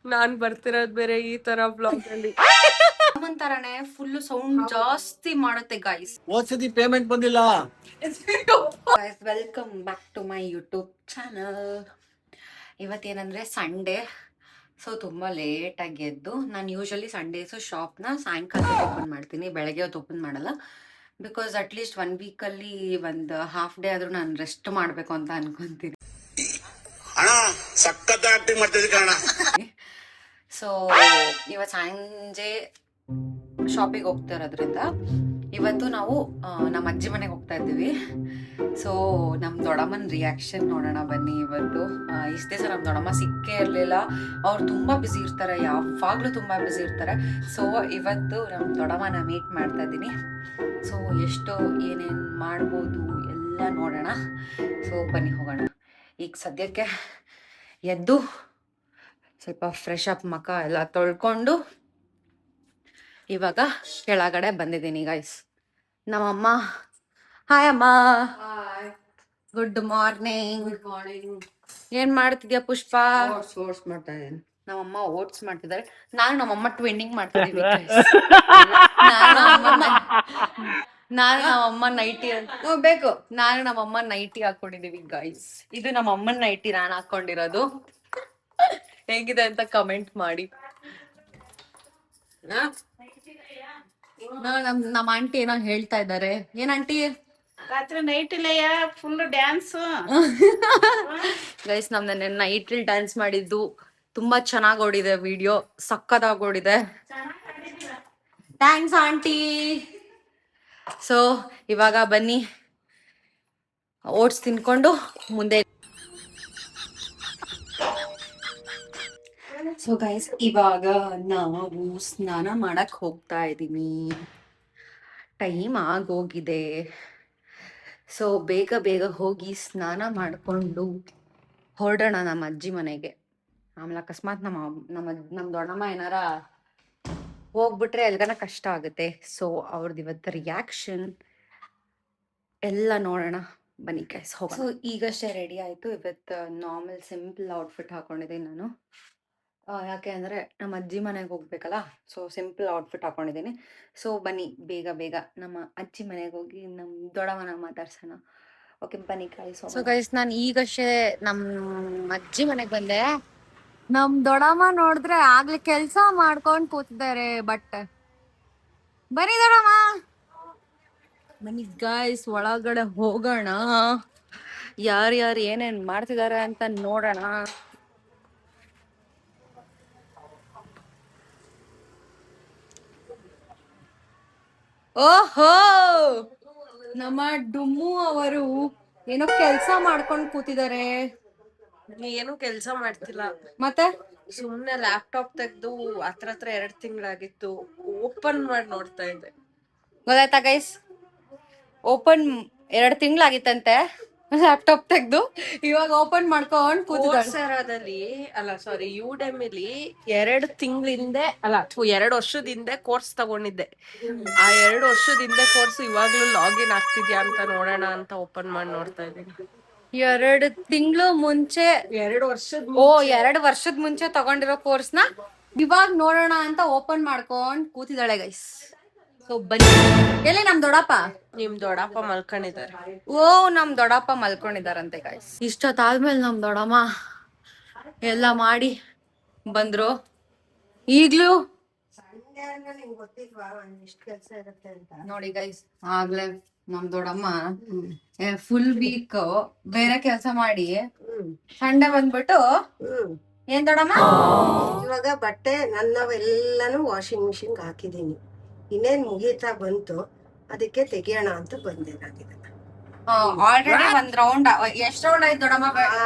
ನಾನ್ ಬರ್ತಿರೋದ್ ಬೇರೆ ಈ ತರ ಬ್ಲಾಗ್ ಅಲ್ಲಿ ತರಾನೇ ಫುಲ್ ಸೌಂಡ್ ಜಾಸ್ತಿ ಮಾಡುತ್ತೆ ಗಾಯ್ಸ್. ಓದ್ಸತಿ ಪೇಮೆಂಟ್ ಬಂದಿಲ್ಲ. Guys welcome back to my YouTube channel. ಇವತ್ತೇನಂದ್ರೆ ಸಂಡೇ, ಸೊ ತುಂಬಾ ಲೇಟ್ ಆಗಿ ಎದ್ದು ನಾನು ಯೂಶಲಿ ಸಂಡೇಸ್ ಶಾಪ್ನ ಸಾಯಂಕಾಲ ಓಪನ್ ಮಾಡ್ತೀನಿ, ಬೆಳಗ್ಗೆ ಹೊತ್ತು ಓಪನ್ ಮಾಡಲ್ಲ. ಬಿಕಾಸ್ ಅಟ್ಲೀಸ್ಟ್ 1 ವೀಕಲ್ಲಿ ಒಂದು ಹಾಫ್ ಡೇ ಆದ್ರೂ ನಾನು ರೆಸ್ಟ್ ಮಾಡ್ಬೇಕು ಅಂತ ಅನ್ಕೊಂತೀನಿ. ಸೊ ಇವತ್ತು ಸಂಜೆ ಶಾಪಿಗೆ ಹೋಗ್ತಾ ಇರೋದ್ರಿಂದ ಇವತ್ತು ನಾವು ನಮ್ಮ ಅಜ್ಜಿ ಮನೆಗೆ ಹೋಗ್ತಾ ಇದ್ದೀವಿ. ಸೊ ನಮ್ಮ ದೊಡ್ಡಮ್ಮನ ರಿಯಾಕ್ಷನ್ ನೋಡೋಣ ಬನ್ನಿ. ಇವತ್ತು ಇಷ್ಟು ದಿವಸ ನಮ್ಮ ದೊಡ್ಡಮ್ಮ ಸಿಕ್ಕೇ ಇರಲಿಲ್ಲ, ಅವ್ರು ತುಂಬ ಬ್ಯುಸಿ ಇರ್ತಾರೆ, ಯಾವಾಗಲೂ ತುಂಬ ಬ್ಯುಸಿ ಇರ್ತಾರೆ. ಸೊ ಇವತ್ತು ನಮ್ಮ ದೊಡ್ಡಮ್ಮನ ಮೀಟ್ ಮಾಡ್ತಾ ಇದ್ದೀನಿ. ಸೊ ಎಷ್ಟು ಏನೇನು ಮಾಡ್ಬೋದು ಎಲ್ಲ ನೋಡೋಣ. ಸೊ ಬನ್ನಿ ಹೋಗೋಣ. ಈಗ ಸದ್ಯಕ್ಕೆ ಎದ್ದು ಸ್ವಲ್ಪ ಫ್ರೆಶ್ ಅಪ್ ಮುಖ ಎಲ್ಲ ತೊಳ್ಕೊಂಡು ಇವಾಗ ಕೆಳಗಡೆ ಬಂದಿದ್ದೀನಿ ಗೈಸ್. ನಮ್ಮಮ್ಮ, ಹಾಯ್ ಅಮ್ಮ. Good morning. ಏನ್ ಮಾಡ್ತಿದ್ಯಾ ಪುಷ್ಪ? ಓಟ್ಸ್ ಮಾಡ್ತಾ ಇದ್ದೀನಿ. ನಮ್ಮಮ್ಮ ಓಟ್ಸ್ ಮಾಡ್ತಿದ್ದಾರೆ, ನಾನು ನಮ್ಮಮ್ಮ ಟ್ವಿನ್ನಿಂಗ್ ಮಾಡ್ತಿದ್ದೀವಿ. ನಾನು ನಮ್ಮಮ್ಮ ನೈಟಿ ಬೇಕು, ನಾನು ನಮ್ಮಮ್ಮ ನೈಟಿ ಹಾಕೊಂಡಿದೀವಿ ಗೈಸ್. ಇದು ನಮ್ಮಮ್ಮನ ನೈಟಿ ನಾನು ಹಾಕೊಂಡಿರೋದು. ಹೇಗಿದೆ ಅಂತ ಕಮೆಂಟ್ ಮಾಡಿ. ನಮ್ಮ ಆಂಟಿ ಏನೋ ಹೇಳ್ತಾ ಇದ್ದಾರೆ. ಏನ್ ಆಂಟಿ? ರಾತ್ರಿ ನೈಟ್ ಇಲ್ಲಯ್ಯ ಫುಲ್ ಡ್ಯಾನ್ಸ್. ಗೈಸ್ ನಮ್ದು ನೈಟ್ ಡ್ಯಾನ್ಸ್ ಮಾಡಿದ್ದು ತುಂಬಾ ಚೆನ್ನಾಗಿ ಓಡಿದೆ, ವಿಡಿಯೋ ಸಕ್ಕದಾಗಿ ಓಡಿದೆ. Thanks aunty. ಸೊ ಇವಾಗ ಬನ್ನಿ ಓಟ್ಸ್ ತಿನ್ಕೊಂಡು ಮುಂದೆ. ಸೊ ಗೈಸ್ ಇವಾಗ ನಾವು ಸ್ನಾನ ಮಾಡಕ್ ಹೋಗ್ತಾ ಇದ್ದೀವಿ. ಟೈಮ್ ಆಗೋಗಿದೆ. ಸೊ ಬೇಗ ಬೇಗ ಹೋಗಿ ಸ್ನಾನ ಮಾಡಿಕೊಂಡು ಹೊರಡೋಣ ನಮ್ಮ ಅಜ್ಜಿ ಮನೆಗೆ. ಆಮೇಲೆ ಅಕಸ್ಮಾತ್ ನಮ್ಮ ದೊಡ್ಡಮ್ಮ ಏನಾರ ಹೋಗ್ಬಿಟ್ರೆ ಎಲ್ಗನ ಕಷ್ಟ ಆಗುತ್ತೆ. ಸೊ ಅವ್ರದ್ದು ಇವತ್ತು ರಿಯಾಕ್ಷನ್ ಎಲ್ಲ ನೋಡೋಣ ಬನ್ನಿ ಗೈಸ್ ಹೋಗೋಣ. ಸೊ ಈಗಷ್ಟೇ ರೆಡಿ ಆಯಿತು. ಇವತ್ತು ನಾರ್ಮಲ್ ಸಿಂಪಲ್ ಔಟ್ಫಿಟ್ ಹಾಕೊಂಡಿದ್ದೀನಿ ನಾನು. ಯಾಕೆ ಅಂದರೆ ನಮ್ಮ ಅಜ್ಜಿ ಮನೆಗೆ ಹೋಗ್ಬೇಕಲ್ಲ, ಸೊ ಸಿಂಪಲ್ ಔಟ್ಫಿಟ್ ಹಾಕೊಂಡಿದ್ದೀನಿ. ಸೊ ಬನ್ನಿ ಬೇಗ ಬೇಗ ನಮ್ಮ ಅಜ್ಜಿ ಮನೆಗೆ ಹೋಗಿ ನಮ್ಮ ದೊಡ್ಡಮ್ಮನ ಮಾತಾಡ್ಸೋಣ. ಓಕೆ ಬನ್ನಿ ಗೈಸ್. ಸೊ ಗೈಸ್ ನಾನು ಈಗಷ್ಟೇ ನಮ್ಮ ಅಜ್ಜಿ ಮನೆಗೆ ಬಂದೆ. ನಮ್ ದೊಡ್ಡಮ್ಮ ನೋಡಿದ್ರೆ ಆಗ್ಲೇ ಕೆಲ್ಸ ಮಾಡ್ಕೊಂಡ್ ಕೂತಿದ್ದಾರೆ. ಬಟ್ ಬನ್ನಿ ದೊಡ್ಡಮ್ಮ, ಬನ್ನಿ ಗೈಸ್ ಒಳಗಡೆ ಹೋಗೋಣ. ಯಾರ್ಯಾರು ಏನೇನ್ ಮಾಡ್ತಿದ್ದಾರೆ ಅಂತ ನೋಡೋಣ. ಓಹೋ, ನಮ್ಮ ಡುಮ್ಮು ಅವರು ಏನೋ ಕೆಲ್ಸ ಮಾಡ್ಕೊಂಡ್ ಕೂತಿದ್ದಾರೆ. ಏನು ಕೆಲ್ಸ ಮಾಡ್ತಿಲ್ಲ, ಮತ್ತೆ ಸುಮ್ನೆ ಲ್ಯಾಪ್ಟಾಪ್ ತೆಗ್ದು ಹತ್ರ 2 ತಿಂಗಳಾಗಿತ್ತು, ಓಪನ್ ಮಾಡಿ ನೋಡ್ತಾ ಇದ್ದೆ. ಗೊತ್ತಾಯ್ತಾ ಗೈಸ್? ಓಪನ್ 2 ತಿಂಗಳಾಗಿತ್ತಂತೆ ಲ್ಯಾಪ್ಟಾಪ್ ತೆಗ್ದು, ಇವಾಗ ಓಪನ್ ಮಾಡ್ಕೊಂಡ್ ಕೂತಿದ್ದಾರೆ. ಯುಡೆಮಿಲಿ 2 ತಿಂಗಳಿಂದೆ ಅಲ್ಲ 2 ವರ್ಷದ ಕೋರ್ಸ್ ತಗೊಂಡಿದ್ದೆ. ಆ 2 ವರ್ಷದ ಕೋರ್ಸ್ ಇವಾಗ್ಲೂ ಲಾಗಿನ್ ಆಗ್ತಿದ್ಯಾ ಅಂತ ನೋಡೋಣ ಅಂತ ಓಪನ್ ಮಾಡಿ ನೋಡ್ತಾ ಇದ್ದೀನಿ. 2 ತಿಂಗಳು ಮುಂಚೆ 2 ವರ್ಷದ ಮುಂಚೆ ತಗೊಂಡಿರೋ ಕೋರ್ಸ್ನ ಇವಾಗ ನೋಡೋಣ ಅಂತ ಓಪನ್ ಮಾಡ್ಕೊಂಡ್ ಕೂತಿದ್ದಾಳೆ ಗೈಸ್. ಸೊ ಬನ್ನಿ. ಎಲ್ಲಿ ನಮ್ ದೊಡ್ಡಪ್ಪ? ನಿಮ್ ದೊಡ್ಡಪ್ಪ ಮಲ್ಕೊಂಡಿದ್ದಾರೆ. ಓ ನಮ್ ದೊಡ್ಡಪ್ಪ ಮಲ್ಕೊಂಡಿದಾರಂತೆ ಗೈಸ್. ಇಷ್ಟೊತ್ತಾದ್ಮೇಲೆ ನಮ್ ದೊಡ್ಡಮ್ಮ ಎಲ್ಲ ಮಾಡಿ ಬಂದ್ರು. ಈಗ್ಲೂ ನೋಡಿ ಗೈಸ್, ಆಗ್ಲೇ ನಮ್ ದೊಡ್ಡಮ್ಮ ಫುಲ್ ವೀಕ್ ಬೇರೆ ಕೆಲ್ಸ ಮಾಡಿ ಸಂಡೆ ಬಂದ್ಬಿಟ್ಟು ಏನ್ ದೊಡ್ಡಮ್ಮ ಇವಾಗ ಬಟ್ಟೆ ನನ್ನವೆಲ್ಲಾನು ವಾಷಿಂಗ್ ಮಿಷಿನ್ ಹಾಕಿದೀನಿ. ಇನ್ನೇನ್ ಮುಗೀತಾ ಬಂತು, ಅದಕ್ಕೆ ತೆಗಿಯೋಣ ಅಂತ ಬಂದೆ. Already 1 round. ಎಷ್ಟ್ ರೌಂಡ್ ಆಯ್ತು ದೊಡ್ಡಮ್ಮ?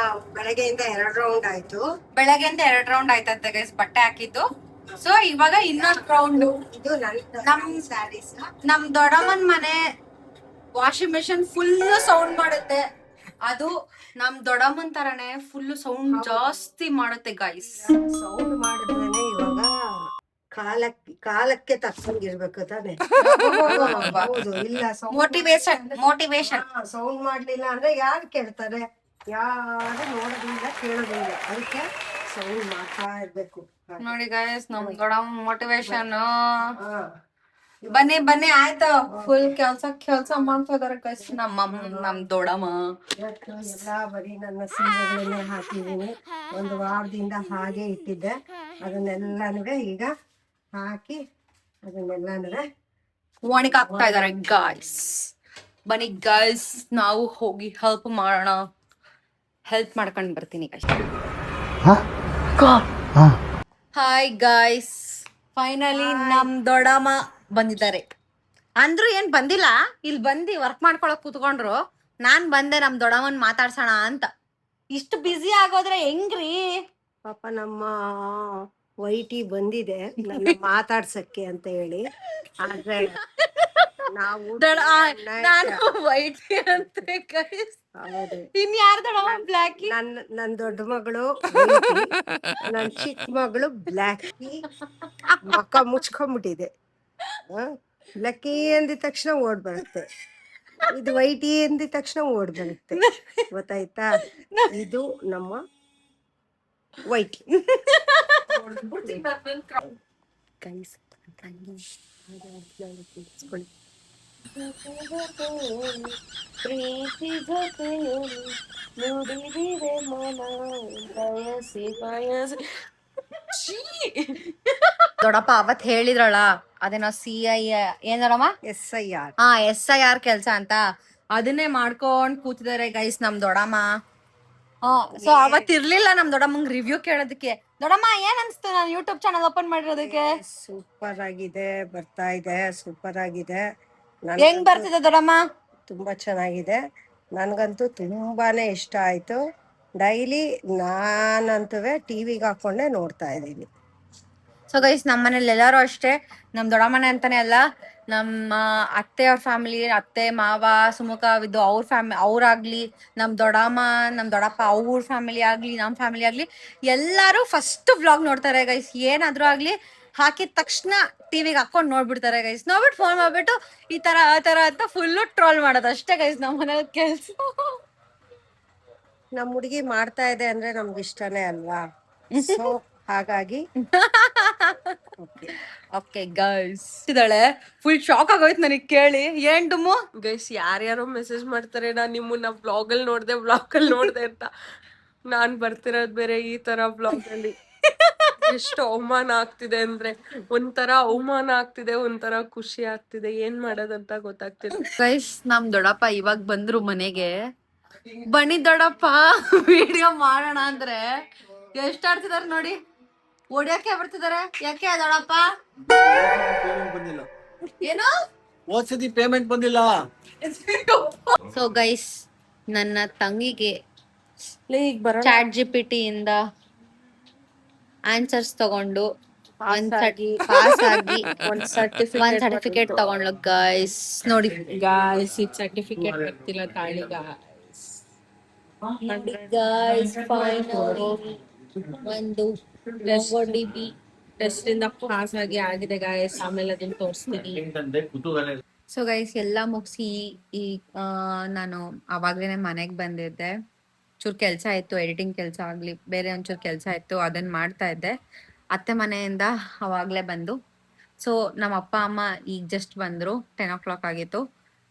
ಬೆಳಗ್ಗೆಯಿಂದ 2 ರೌಂಡ್ ಆಯ್ತು. ಬೆಳಗ್ಗೆಯಿಂದ 2 ರೌಂಡ್ ಆಯ್ತಂತೆ ಗೈಸ್ ಬಟ್ಟೆ ಹಾಕಿದ್ದು. ಸೊ ಇವಾಗ ಇನ್ನೊಂದು ರೌಂಡ್. ಇದು ನಮ್ ಸ್ಯಾರೀಸ್. ನಮ್ ದೊಡ್ಡಮ್ಮನ್ ಮನೆ ವಾಷಿಂಗ್ ಮಿಷಿನ್ ಫುಲ್ ಸೌಂಡ್ ಮಾಡುತ್ತೆ. ಅದು ನಮ್ ದೊಡ್ಡಮ್ಮನ್ ತರಾನೇ ಫುಲ್ ಸೌಂಡ್ ಜಾಸ್ತಿ ಮಾಡುತ್ತೆ ಗೈಸ್. ಸೌಂಡ್ ಮಾಡಿದ್ರೇನೆ ಇವಾಗ ಕಾಲಕ್ಕೆ ತಕ್ಕಂಗಿರ್ಬೇಕು ತಾನೆ. ಹೌದು, ಇಲ್ಲ ಮೋಟಿವೇಶನ್ ಸೌಂಡ್ ಮಾಡ್ಲಿಲ್ಲ ಅಂದ್ರೆ ಯಾರು ಕೇಳ್ತಾರೆ? ಯಾರು ನೋಡೋದಿಲ್ಲ ಕೇಳೋದಿಲ್ಲ, ಅದಕ್ಕೆ ಸೌಂಡ್ ಮಾಡ್ತಾ ಇರ್ಬೇಕು. ನೋಡಿ ಗೈಸ್ ನಮ್ ದೊಡ್ಡ ಮೋಟಿವೇಶನ್. ಹಾ ಬನ್ನಿ ಬನ್ನಿ ಆಯ್ತು, ಫುಲ್ ಕೆಲ್ಸ ಮಾಡ್ತಾ ಇದಾರೆ ಗೈಸ್ ನಮ್ ದೊಡ್ಡಮ್ಮ. ಎಲ್ಲ ಬರೀ ನನ್ನ ಸೀರೆಗಳನ್ನೇ ಹಾಕಿದ್ದೀನಿ. ಒಂದು ವಾರದಿಂದ ಹಾಗೆ ಇಟ್ಟಿದ್ದೆ, ಅದನ್ನೆಲ್ಲನೂ ಈಗ ಹಾಕಿ ಅದನ್ನೆಲ್ಲನೂ ಒಣಗ್ ಹಾಕ್ತಾ ಇದಾರೆ ಗೈಸ್. ಬನ್ನಿ ಗೈಸ್ ನಾವು ಹೋಗಿ ಹೆಲ್ಪ್ ಮಾಡೋಣ. ಹೆಲ್ಪ್ ಮಾಡ್ಕೊಂಡ್ ಬರ್ತೀನಿ ಗೈಸ್. ಹಾಯ್ ಗೈಸ್, ಫೈನಲಿ ನಮ್ ದೊಡ್ಡಮ್ಮ ಬಂದಿದ್ದಾರೆ. ಅಂದ್ರು ಏನ್ ಬಂದಿಲ್ಲ, ಇಲ್ಲಿ ಬಂದು ವರ್ಕ್ ಮಾಡ್ಕೊಳಕ್ ಕೂತ್ಕೊಂಡ್ರು. ನಾನ್ ಬಂದೆ ನಮ್ ದೊಡ್ಡಮ್ಮನ್ ಮಾತಾಡ್ಸೋಣ ಅಂತ. ಇಷ್ಟು ಬ್ಯುಸಿ ಆಗೋದ್ರೆ ಹೆಂಗ್ರಿ? ಪಾಪ ನಮ್ಮ ವೈಟಿ ಬಂದಿದೆ ನನ್ನ ಮಾತಾಡ್ಸಕ್ಕೆ ಅಂತ ಹೇಳಿ. ಆದ್ರೆ ನಾವು ನಾನು ವೈಟ್ ಅಂತ ಗೈಸ್. ಹೌದು, ಇನ್ ಯಾರ ದೊಡ್ಡಮ್ಮ ಬ್ಲಾಕಿ? ನನ್ನ ದೊಡ್ಡ ಮಗಳು ವೈಟಿ, ನನ್ನ ಚಿಕ್ಕ ಮಗಳು ಬ್ಲ್ಯಾಕಿ. ಮಕ್ಕ ಮುಚ್ಕೊಂಡ್ಬಿಟ್ಟಿದೆ. ಬ್ಲ್ಯಾಕಿ ಅಂದಿದ ತಕ್ಷಣ ಓಡ್ ಬರುತ್ತೆ, ಇದು ವೈಟಿ ಅಂದಿದ ತಕ್ಷಣ ಓಡ್ ಬರುತ್ತೆ. ಗೊತ್ತಾಯ್ತಾ? ಇದು ನಮ್ಮ ವೈಟಿ. ಗೈಸ್ ಪ್ರೀತಿ ಜೊತೆಯಲ್ಲಿ ನುಡಿದಿದೆ ಮನ ಬಯಸಿ ಬಯಸಿ. ದೊಡ್ಡಪ್ಪ ಅವತ್ ಹೇಳಿದ್ರಳ ಅದೇನೋ CI ಏನ್ ದೊಡ್ಡಮ್ಮ? SIR. SIR ಕೆಲ್ಸ ಅಂತ, ಅದನ್ನೇ ಮಾಡ್ಕೊಂಡ್ ಕೂತಿದಾರೆ ಗೈಸ್ ನಮ್ ದೊಡ್ಡಮ್ಮ. ಸೊ ಅವತ್ ಇರ್ಲಿಲ್ಲ ನಮ್ ದೊಡ್ಡಮ್ಮಂಗ್ ರಿವ್ಯೂ ಕೇಳೋದಕ್ಕೆ. ದೊಡ್ಡಮ್ಮ ಏನ್ ಅನ್ಸ್ತು ನಾನು ಯೂಟ್ಯೂಬ್ ಚಾನಲ್ ಓಪನ್ ಮಾಡಿರೋದಕ್ಕೆ? ಸೂಪರ್ ಆಗಿದೆ, ಬರ್ತಾ ಇದೆ, ಸೂಪರ್ ಆಗಿದೆ. ಹೆಂಗ್ ಬರ್ತಿದೆ ದೊಡ್ಡಮ್ಮ? ತುಂಬಾ ಚೆನ್ನಾಗಿದೆ, ನನ್ಗಂತೂ ತುಂಬಾನೇ ಇಷ್ಟ ಆಯ್ತು. ಡೈಲಿ ನಾನಂತೂ ಟಿವಿಗೆ ಹಾಕೊಂಡೆ ನೋಡ್ತಾ ಇದ್ದೀನಿ. ಸೊ ಗೈಸ್ ನಮ್ಮ ಮನೇಲಿ ಎಲ್ಲಾರು ಅಷ್ಟೇ, ನಮ್ ದೊಡ್ಡಮ್ಮನೆ ಅಂತಾನೆ ಅಲ್ಲ, ನಮ್ಮ ಅತ್ತೆ ಅವ್ರ ಫ್ಯಾಮಿಲಿ, ಅತ್ತೆ ಮಾವ ಸುಮುಖ ವಿದ್ದು ಅವ್ರಾಗ್ಲಿ, ನಮ್ ದೊಡ್ಡಮ್ಮ ನಮ್ ದೊಡ್ಡಪ್ಪ ಅವ್ರ ಫ್ಯಾಮಿಲಿ ಆಗ್ಲಿ, ನಮ್ ಫ್ಯಾಮಿಲಿ ಆಗ್ಲಿ, ಎಲ್ಲಾರು ಫಸ್ಟ್ ವ್ಲಾಗ್ ನೋಡ್ತಾರೆ ಗೈಸ್. ಏನಾದ್ರೂ ಆಗ್ಲಿ ಹಾಕಿದ ತಕ್ಷಣ ಟಿವಿಗೆ ಹಾಕೊಂಡ್ ನೋಡ್ಬಿಡ್ತಾರೆ ಗೈಸ್. ನೋಡ್ಬಿಟ್ಟು ಫೋನ್ ಮಾಡ್ಬಿಟ್ಟು ಈ ತರ ಆ ತರ ಅಂತ ಫುಲ್ಲು ಟ್ರೋಲ್ ಮಾಡೋದು ಅಷ್ಟೇ ಗೈಸ್ ನಮ್ಮ ಮನೇಲಿ ಕೆಲ್ಸ. ನಮ್ಮ ಹುಡುಗಿ ಮಾಡ್ತಾ ಇದೆ ಅಂದ್ರೆ ನಮ್ಗೆ ಇಷ್ಟನೇ ಅಲ್ವಾ? ಸೊ ಹಾಗಾಗಿ ಓಕೆ ಗೈಸ್ ಇದಾಳೆ, ಫುಲ್ ಶಾಕ್ ಆಗೋಯ್ತು ನನಗೆ ಕೇಳಿ. ಏನ್ ಡುಮ್ಮು? ಗೈಸ್ ಯಾರ್ಯಾರೋ ಮೆಸೇಜ್ ಮಾಡ್ತಾರೆ, ನಾನ್ ನಿಮ್ಮನ್ನ ಬ್ಲಾಗ್ ಅಲ್ಲಿ ನೋಡ್ದೆ ಅಂತ. ನಾನ್ ಬರ್ತಿರೋದ್ ಬೇರೆ ಈ ತರ ಬ್ಲಾಗ್ ಅಲ್ಲಿ. ಎಷ್ಟು ಅವಮಾನ ಆಗ್ತಿದೆ ಅಂದ್ರೆ, ಒಂಥರ ಅವಮಾನ ಆಗ್ತಿದೆ, ಒಂಥರ ಖುಷಿ ಆಗ್ತಿದೆ, ಏನ್ ಮಾಡೋದಂತ ಗೊತ್ತಾಗ್ತಿಲ್ಲ. ಗೈಸ್ ನಮ್ ದೊಡ್ಡಪ್ಪ ಇವಾಗ ಬಂದ್ರು ಮನೆಗೆ. ಬನ್ನಿ ದೊಡ್ಡಪ್ಪ ವಿಡಿಯೋ ಮಾಡೋಣ ಅಂದ್ರೆ ಎಷ್ಟ್ ಆಡ್ತಿದಾರೆ ನೋಡಿ, ಹೊಡ್ಯಕ್ಕೆ ಬರ್ತಿದಾರೆ. ಯಾಕೆ ದೊಡ್ಡಪ್ಪ? ಏನು ಓದ್ಸತಿ ಪೇಮೆಂಟ್ ಬಂದಿಲ್ಲ. ಸೊ ಗೈಸ್ ನನ್ನ ತಂಗಿಗೆ ಚಾಟ್ GPT ಇಂದ ಆನ್ಸರ್ಸ್ ತಗೊಂಡು ಪಾಸ್ ಆಗಿ ಒಂದ್ ಸರ್ಟಿಫಿಕೇಟ್ ತಗೊಂಡ್ಲು ಗೈಸ್. ನೋಡಿ ಗಾಯ್ಸ್ ಈ ಸರ್ಟಿಫಿಕೇಟ್ ಬರ್ತಿಲ್ಲ ತಾಳಿ ಗೈಸ್ ಫೈನಲಿ ಒಂದು ಟೆಸ್ಟ್ ಇಂದ ಪಾಸ್ ಆಗಿದೆ ಗಾಯ್ಸ್. ಆಮೇಲೆ ಅದನ್ನ ತೋರಿಸ್ತೀನಿ. ಸೊ ಗೈಸ್ ಎಲ್ಲ ಮುಗಿಸಿ ಈ ನಾನು ಅವಾಗ್ಲೇನೆ ಮನೆಗೆ ಬಂದಿದ್ದೆ. ಚೂರು ಕೆಲಸ ಇತ್ತು, ಎಡಿಟಿಂಗ್ ಕೆಲಸ ಆಗ್ಲಿ ಬೇರೆ ಒಂಚೂರು ಕೆಲಸ ಇತ್ತು, ಅದನ್ನ ಮಾಡ್ತಾ ಇದ್ದೆ. ಅತ್ತೆ ಮನೆಯಿಂದ ಅವಾಗ್ಲೇ ಬಂದು, ಸೊ ನಮ್ಮ ಅಪ್ಪ ಅಮ್ಮ ಈಗ ಜಸ್ಟ್ ಬಂದ್ರು, 10 o'clock ಆಗಿತ್ತು.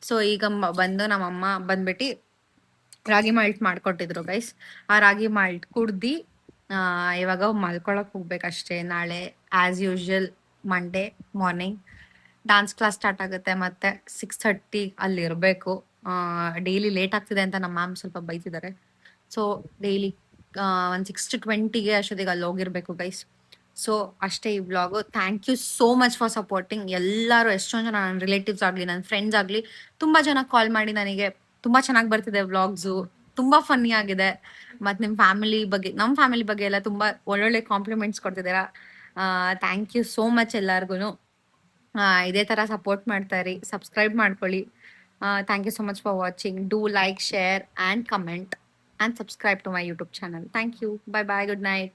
ಸೊ ಈಗ ಬಂದು ನಮ್ಮಮ್ಮ ಬಂದ್ಬಿಟ್ಟು ರಾಗಿ ಮಾಲ್ಟ್ ಮಾಡ್ಕೊಟ್ಟಿದ್ರು ಗೈಸ್. ಆ ರಾಗಿ ಮಾಲ್ಟ್ ಕುಡ್ದು ಇವಾಗ ಮಲ್ಕೊಳಕ್ ಹೋಗ್ಬೇಕಷ್ಟೇ. ನಾಳೆ as usual Monday morning dance class start ಆಗುತ್ತೆ, ಮತ್ತೆ 6:30 ಅಲ್ಲಿ ಇರಬೇಕು. ಡೈಲಿ ಲೇಟ್ ಆಗ್ತಿದೆ ಅಂತ ನಮ್ಮ ಮ್ಯಾಮ್ ಸ್ವಲ್ಪ ಬೈತಿದ್ದಾರೆ. ಸೊ ಡೈಲಿ ಒಂದು 6:20 ಅಷ್ಟೊತ್ತಿಗೆ ಅಲ್ಲಿ ಹೋಗಿರ್ಬೇಕು ಗೈಸ್. ಸೊ ಅಷ್ಟೇ ಈ vlog. Thank you so much for supporting ಎಲ್ಲರೂ. ಎಷ್ಟೊಂದು ಜನ ನನ್ನ ರಿಲೇಟಿವ್ಸ್ ಆಗಲಿ ನನ್ನ ಫ್ರೆಂಡ್ಸ್ ಆಗಲಿ ತುಂಬ ಜನ ಕಾಲ್ ಮಾಡಿ ನನಗೆ ತುಂಬ ಚೆನ್ನಾಗಿ ಬರ್ತಿದೆ ವ್ಲಾಗ್ಸು, ತುಂಬ ಫನ್ನಿ ಆಗಿದೆ, ಮತ್ತು ನಿಮ್ಮ ಫ್ಯಾಮಿಲಿ ಬಗ್ಗೆ ನಮ್ಮ ಫ್ಯಾಮಿಲಿ ಬಗ್ಗೆ ಎಲ್ಲ ತುಂಬ ಒಳ್ಳೊಳ್ಳೆ ಕಾಂಪ್ಲಿಮೆಂಟ್ಸ್ ಕೊಡ್ತಿದ್ದೀರಾ. ಥ್ಯಾಂಕ್ ಯು ಸೋ ಮಚ್ ಎಲ್ಲರಿಗೂ. ಇದೇ ಥರ ಸಪೋರ್ಟ್ ಮಾಡ್ತಾ ಇರಿ, ಸಬ್ಸ್ಕ್ರೈಬ್ ಮಾಡ್ಕೊಳ್ಳಿ. Thank you so much for watching. Do like, share and comment and subscribe to my YouTube channel. Thank you. Bye bye. Good night.